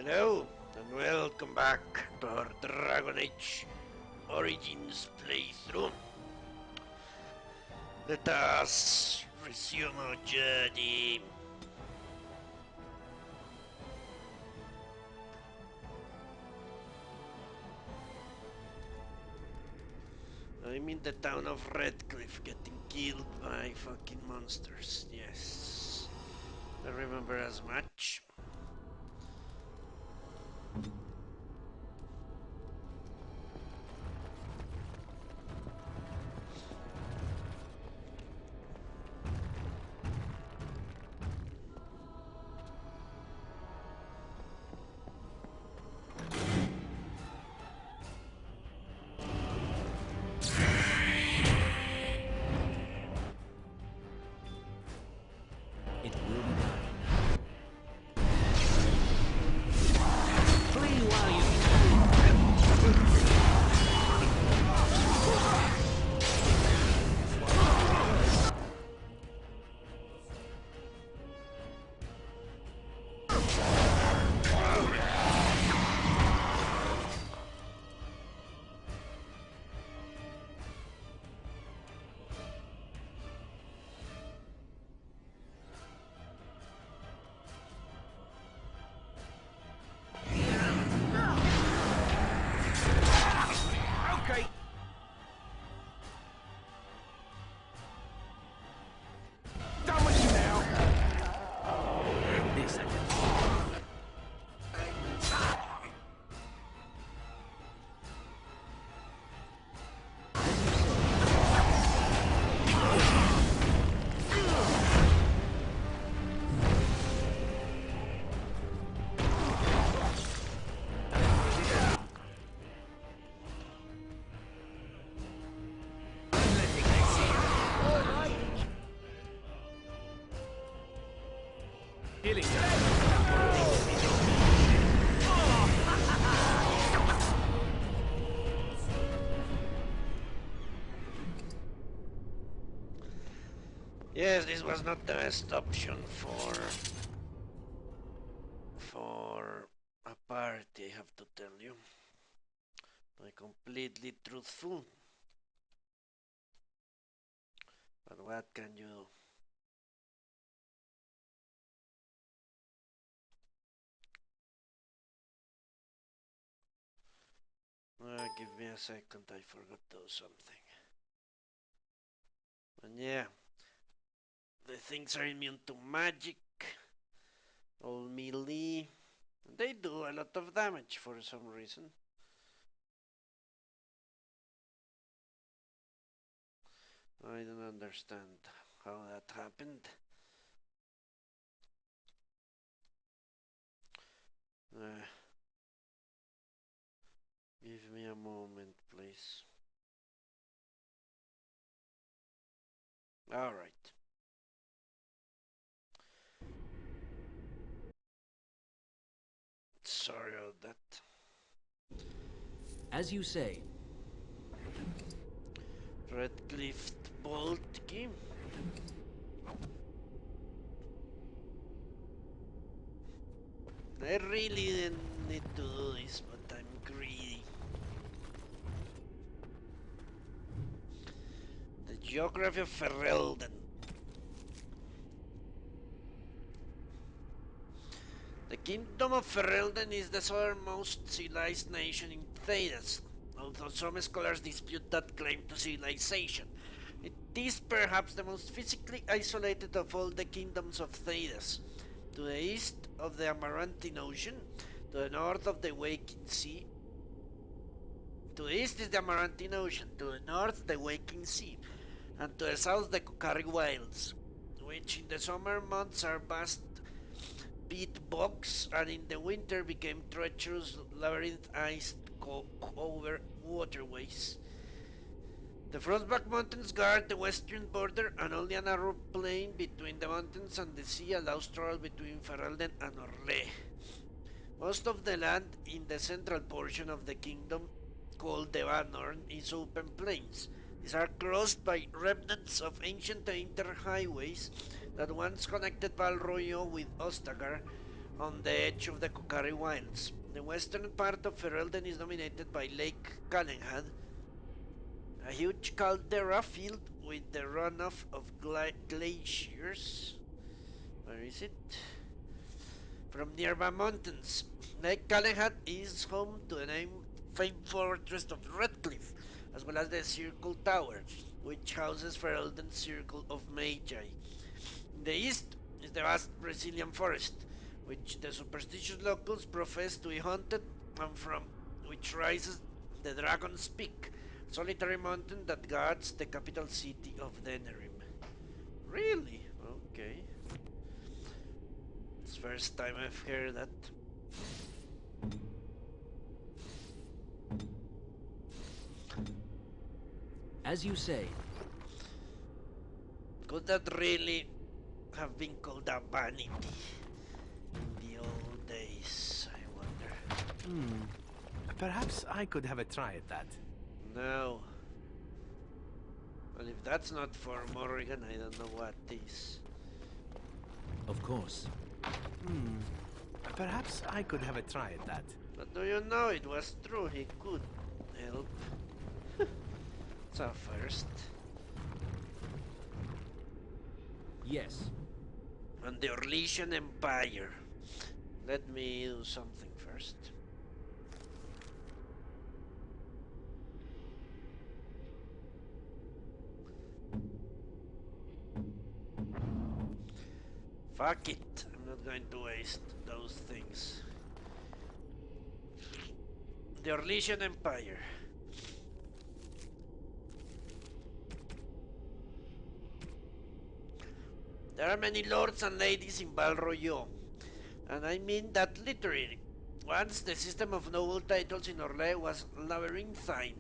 Hello, and welcome back to our Dragon Age Origins playthrough. Let us resume our journey. I'm in the town of Redcliff, getting killed by fucking monsters. Yes, I remember as much. Yes, this was not the best option for a party, I have to tell you. I'm completely truthful. But what can you do? Give me a second, I forgot to do something. And yeah, the things are immune to magic, all melee. They do a lot of damage for some reason. I don't understand how that happened. Give me a moment, please. Alright. Sorry about that. As you say. Redcliff Bolt game. I really didn't need to do this, but I'm greedy. The geography of Ferelden. The Kingdom of Ferelden is the southernmost civilized nation in Thedas, although some scholars dispute that claim to civilization. It is perhaps the most physically isolated of all the kingdoms of Thedas. To the east of the Amarantine Ocean, to the north of the Waking Sea. To the east is the Amarantine Ocean, to the north the Waking Sea, and to the south the Kokari Wilds, which in the summer months are vast peat bogs and in the winter became treacherous labyrinth-iced over waterways. The Frostback Mountains guard the western border, and only a narrow plain between the mountains and the sea allows travel between Ferelden and Orlais. Most of the land in the central portion of the kingdom, called the Vannorn, is open plains. These are crossed by remnants of ancient inter-highways that once connected Val Royeaux with Ostagar, on the edge of the Kokari Wilds. The western part of Ferelden is dominated by Lake Calenhad, a huge caldera filled with the runoff of glaciers. Where is it? From nearby mountains. Lake Calenhad is home to the famed fortress of Redcliff, as well as the Circle Tower, which houses Ferelden's Circle of Magi. In the east is the vast Brazilian forest, which the superstitious locals profess to be haunted, and from which rises the Dragon's Peak, a solitary mountain that guards the capital city of Denerim. Really? Okay. It's the first time I've heard that. As you say. Could that really have been called a vanity in the old days, I wonder? Perhaps I could have a try at that. No. Well, if that's not for Morrigan, I don't know what is. Of course. Perhaps I could have a try at that. But do you know it was true, he could help. It's a first. Yes. And the Orlesian Empire. Let me do something first. Fuck it. I'm not going to waste those things. The Orlesian Empire. There are many lords and ladies in Val Royeaux, and I mean that literally. Once the system of noble titles in Orlais was labyrinthine.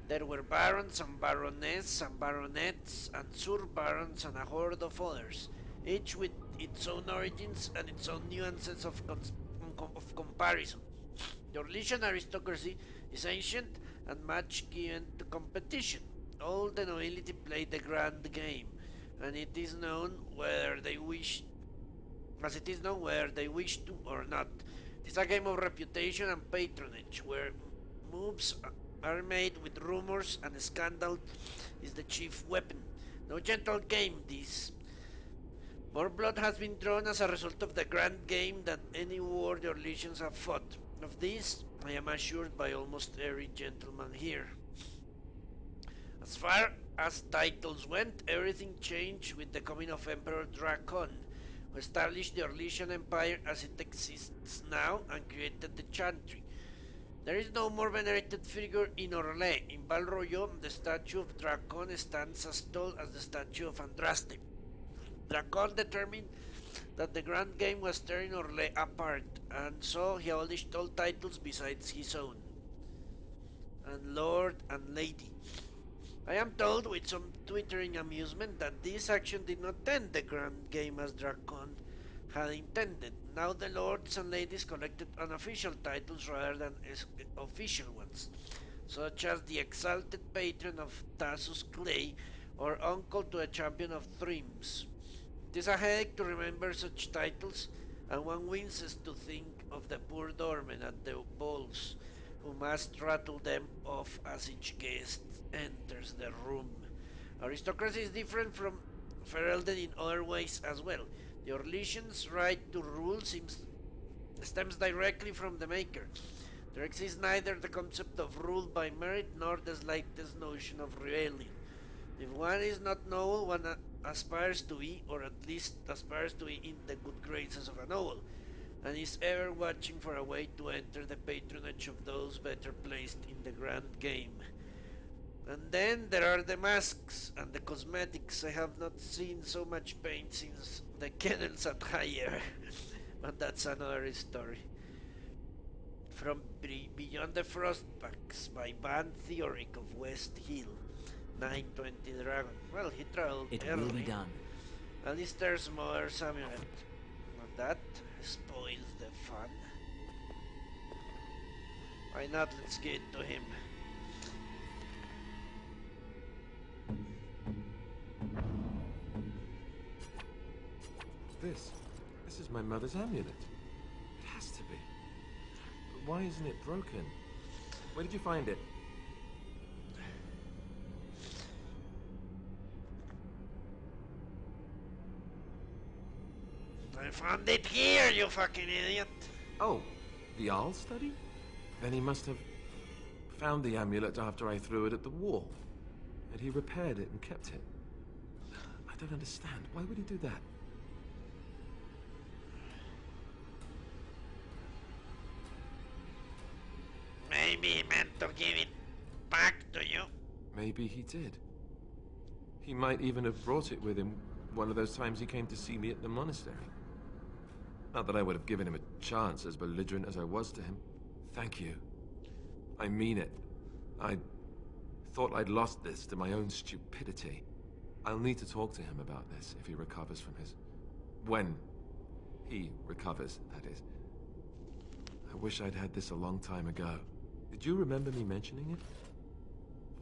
There were barons and baroness and baronets and sur-barons and a horde of others, each with its own origins and its own nuances of comparison. The Orlesian aristocracy is ancient and much given to competition. All the nobility play the grand game, and it is known whether they wish as it is known whether they wish to or not. It is a game of reputation and patronage, where moves are made with rumors and scandal is the chief weapon. No gentle game, this. More blood has been drawn as a result of the grand game than any war the Orlesians have fought. Of this, I am assured by almost every gentleman here. As far as titles went, everything changed with the coming of Emperor Dracon, who established the Orlesian Empire as it exists now and created the Chantry. There is no more venerated figure in Orlais. In Val Royeaux, the statue of Dracon stands as tall as the statue of Andraste. Dracon determined that the Grand Game was tearing Orlais apart, and so he abolished all titles besides his own, and Lord and Lady. I am told with some twittering amusement that this action did not end the grand game as Dracon had intended. Now the lords and ladies collected unofficial titles rather than official ones, such as the exalted patron of Tassus Clay or uncle to a champion of Thrims. It is a headache to remember such titles, and one winces to think of the poor doormen at the balls who must rattle them off as each guest enters the room. Aristocracy is different from Ferelden in other ways as well. The Orlesians' right to rule stems directly from the Maker. There exists neither the concept of rule by merit nor the slightest notion of rebellion. If one is not noble, one aspires to be, or at least aspires to be in the good graces of a noble, and is ever watching for a way to enter the patronage of those better placed in the grand game. And then there are the masks and the cosmetics. I have not seen so much paint since the kennels at Higher, but that's another story. From Beyond the Frostbacks by Van Theoric of West Hill, 920 Dragon. Well, he traveled It will be early. done. Alistair's mother's amulet. Now that spoils the fun. Why not? Let's give it to him. This is my mother's amulet. why isn't it broken? Where did you find it? I found it here, you fucking idiot. Oh, the owl study? Then he must have found the amulet after I threw it at the wall. And he repaired it and kept it. I don't understand. Why would he do that? Maybe he meant to give it back to you. Maybe he did. He might even have brought it with him one of those times he came to see me at the monastery. Not that I would have given him a chance, as belligerent as I was to him. Thank you. I mean it. I thought I'd lost this to my own stupidity. I'll need to talk to him about this if he recovers from his... When he recovers, that is. I wish I'd had this a long time ago. Did you remember me mentioning it?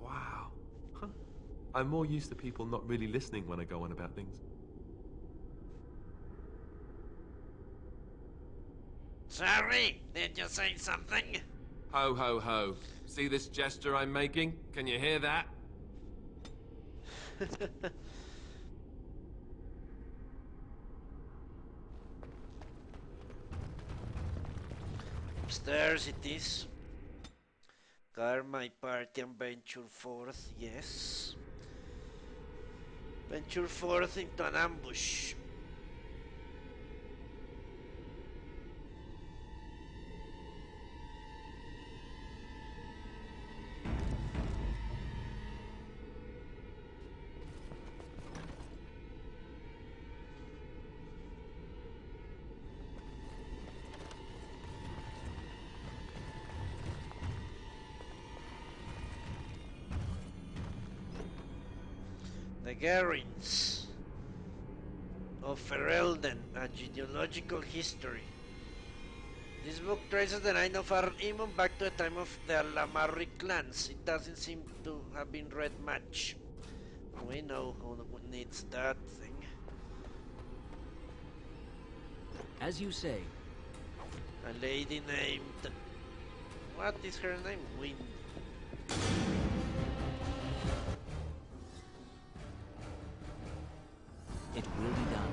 Wow. Huh. I'm more used to people not really listening when I go on about things. Sorry, did you say something? Ho, ho, ho. See this gesture I'm making? Can you hear that? Upstairs it is. Guard my party and venture forth, yes. Venture forth into an ambush. The Garins of Ferelden, a genealogical history. This book traces the line of our Imam back to the time of the Alamarri clans. It doesn't seem to have been read much. We know who needs that thing. As you say. A lady named... What is her name? Wind. It will be done.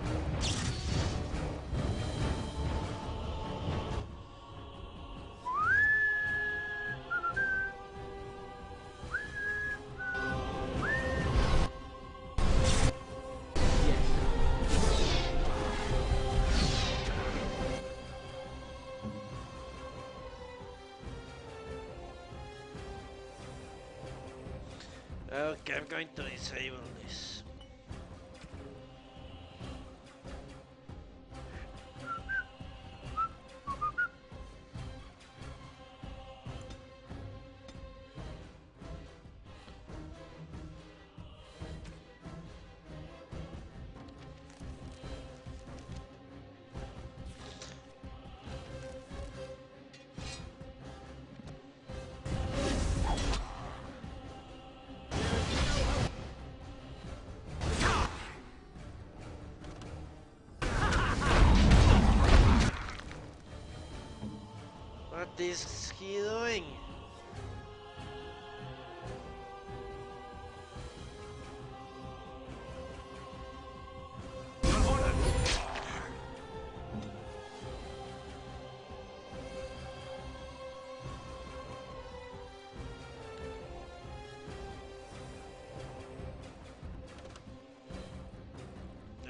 Okay, I'm going to disable this. What is he doing?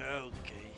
Okay.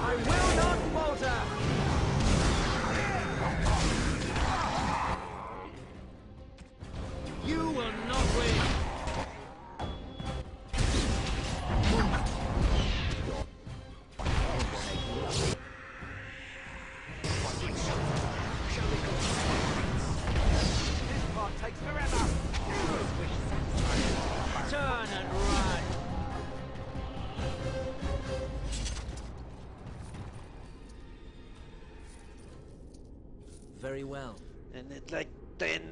I will not falter! You will not win! This part takes forever! Turn and run! Very well. And it's like 10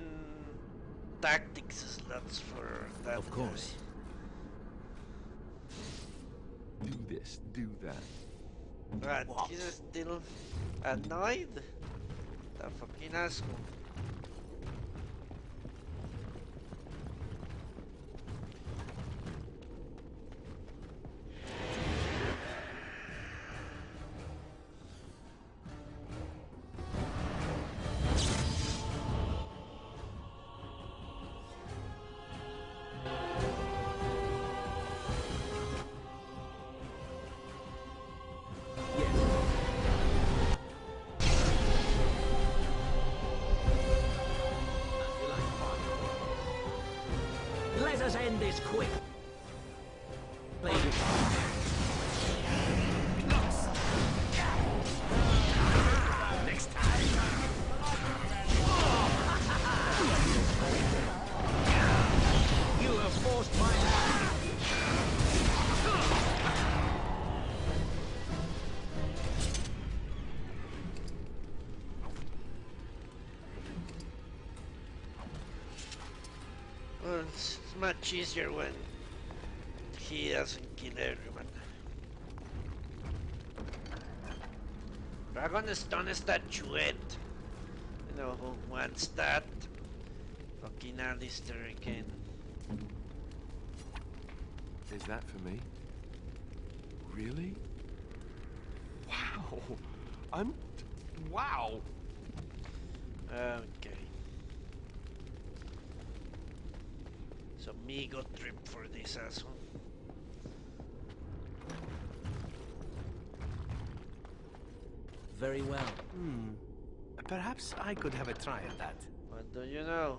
tactics slots for that Of course. Do this, do that. guy. But he's still annoyed. The fucking asshole. Let us end this quick. Next time! You have forced my hand. Well, it's much easier when he doesn't kill everyone. Dragon Stone statuette. You know who wants that? Fucking Alistair again. Is that for me? Really? Wow. Wow. Okay. So me got tripped for this asshole. Very well. Perhaps I could have a try at that. What do you know?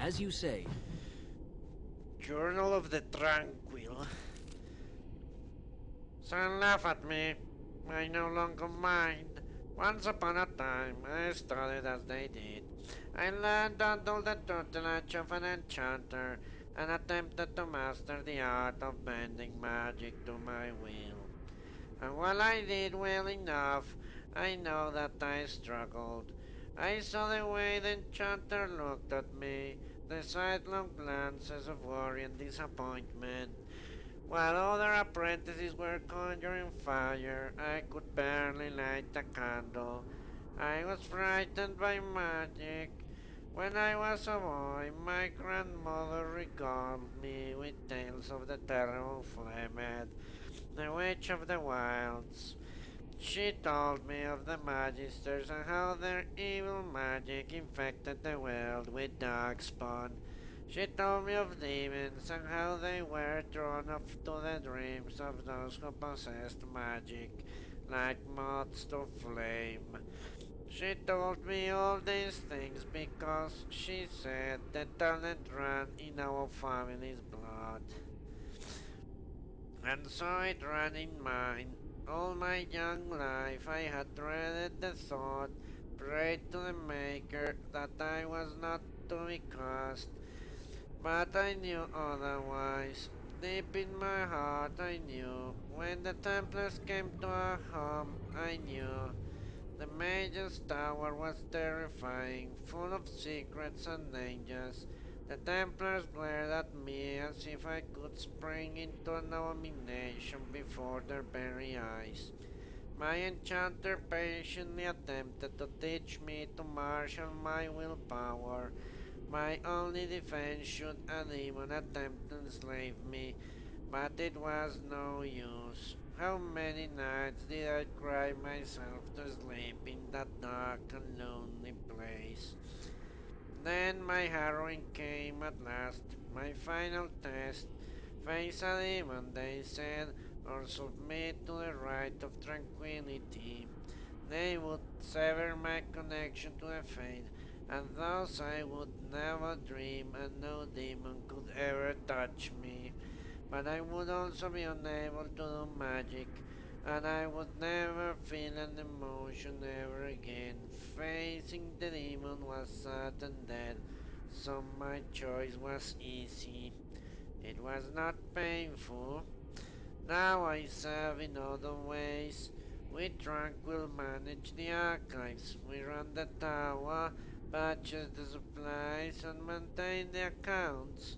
As you say. Journal of the Tranquil. Some laugh at me. I no longer mind. Once upon a time, I studied as they did. I learned all the tutelage of an enchanter and attempted to master the art of bending magic to my will. And while I did well enough, I know that I struggled. I saw the way the enchanter looked at me, the sidelong glances of worry and disappointment. While other apprentices were conjuring fire, I could barely light a candle. I was frightened by magic. When I was a boy, my grandmother regaled me with tales of the terrible Flamed, the witch of the wilds. She told me of the magisters and how their evil magic infected the world with darkspawn. She told me of demons and how they were drawn off to the dreams of those who possessed magic, like moths to flame. She told me all these things because she said the talent ran in our family's blood. And so it ran in mine. All my young life I had dreaded the thought, prayed to the Maker, that I was not to be cast. But I knew otherwise. Deep in my heart I knew. When the Templars came to our home, I knew. The Mage's tower was terrifying, full of secrets and dangers. The Templars glared at me as if I could spring into an abomination before their very eyes. My enchanter patiently attempted to teach me to marshal my willpower. My only defense should a demon attempt to enslave me, but it was no use. How many nights did I cry myself to sleep in that dark and lonely place? Then my heroine came at last, my final test. Face a demon, they said, or submit to the right of tranquility. They would sever my connection to the fate, and thus I would never dream, and no demon could ever touch me. But I would also be unable to do magic, and I would never feel an emotion ever again. Facing the demon was sad and dead, so my choice was easy. It was not painful. Now I serve in other ways. We tranquil manage the archives. We run the tower, purchase the supplies, and maintain the accounts.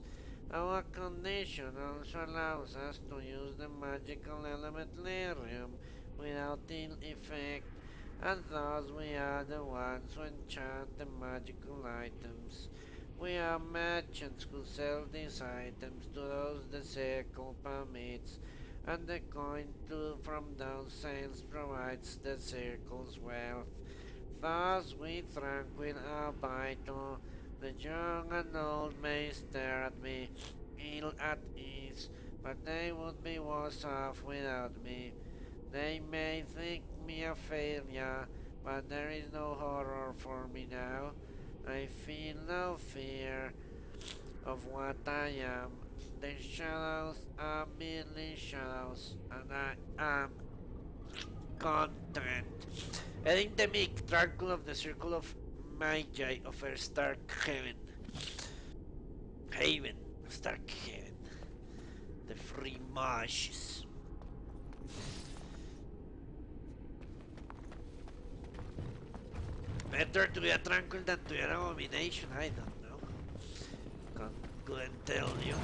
Our condition also allows us to use the magical element lyrium without ill effect, and thus we are the ones who enchant the magical items. We are merchants who sell these items to those the circle permits, and the coin from those sales provides the circle's wealth. Thus we tranquil our battle. The young and old may stare at me, ill at ease, but they would be worse off without me. They may think me a failure, but there is no horror for me now. I feel no fear of what I am. The shadows are merely shadows, and I am content. Endemic, tranquil of the circle of Magi of her Stark Heaven. Haven, Stark Heaven. The free mages. Better to be a tranquil than to be an abomination, I don't know. Couldn't tell you.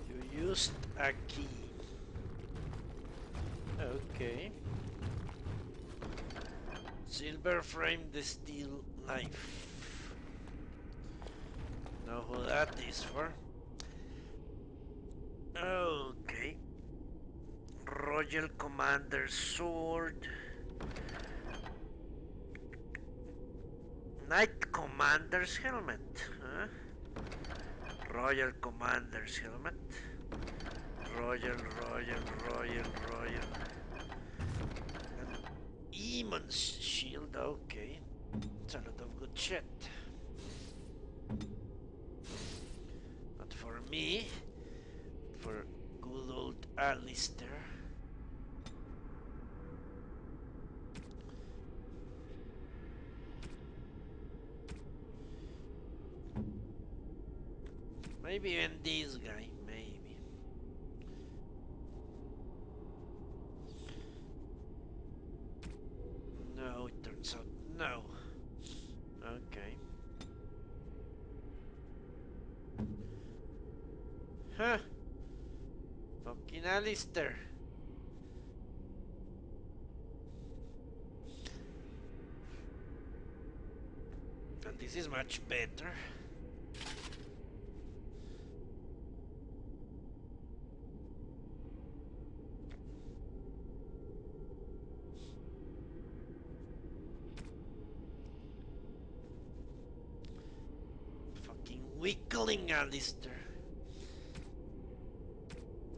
You used a key. Okay. Silver frame the steel life. Know who that is for? Okay. Royal Commander's sword. Knight Commander's helmet. Huh? Royal Commander's helmet. Royal. And Eamon's shield. Okay. It's a lot of good shit. Not for me. For good old Alistair. Maybe even this guy. Maybe. No, it turns out no. Okay. Huh. Fucking Alistair. And this is much better. Fucking weakling Alistair.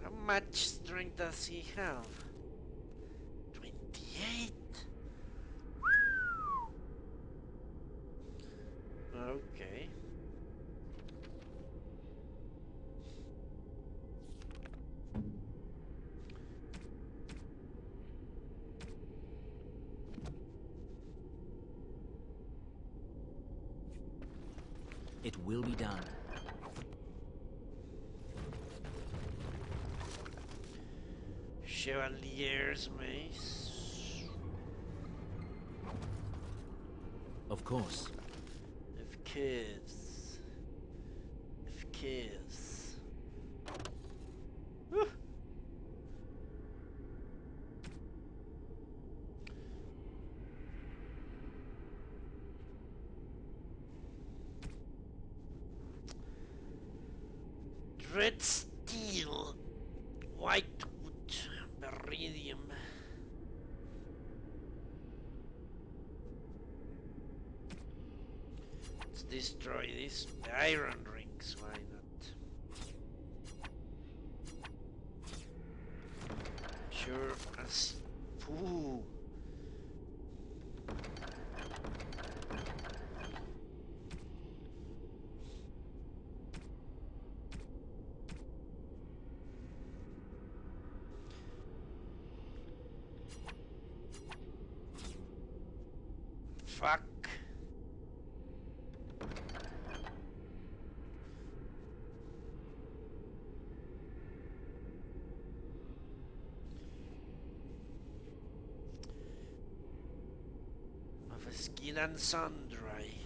How much strength does he have? 28? Okay. It will be done. Chevalier's mace. Of course. Of course. Of course. Whew. Red steel, white wood, beryllium. Let's destroy this. The iron rings, why not? Sure as... Ooh. Fuck. Of a skin and sundry.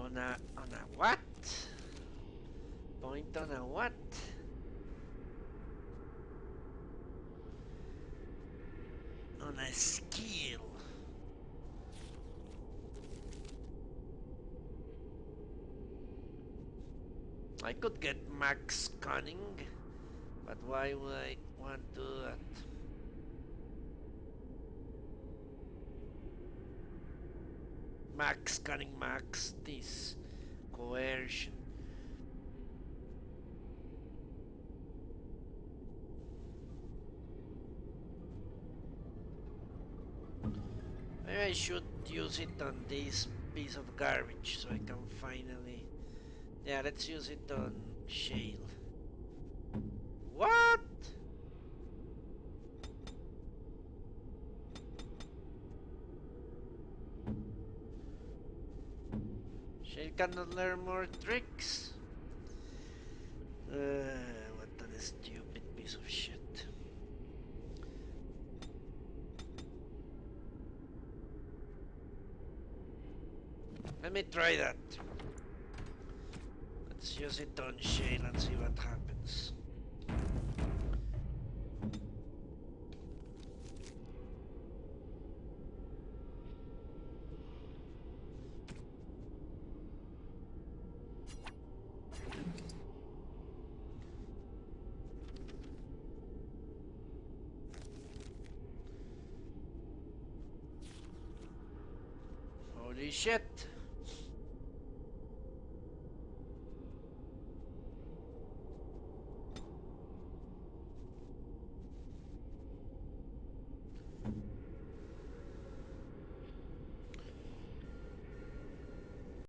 On a what? Point on a what? On a skill. I could get max cunning, but why would I want to do that? Max cunning, max this coercion. Maybe I should use it on this piece of garbage so I can finally... Yeah, let's use it on Shale. What? Shale cannot learn more tricks? What a stupid piece of shit. Let me try that. Let's use it on Shale and see what happens. Holy shit!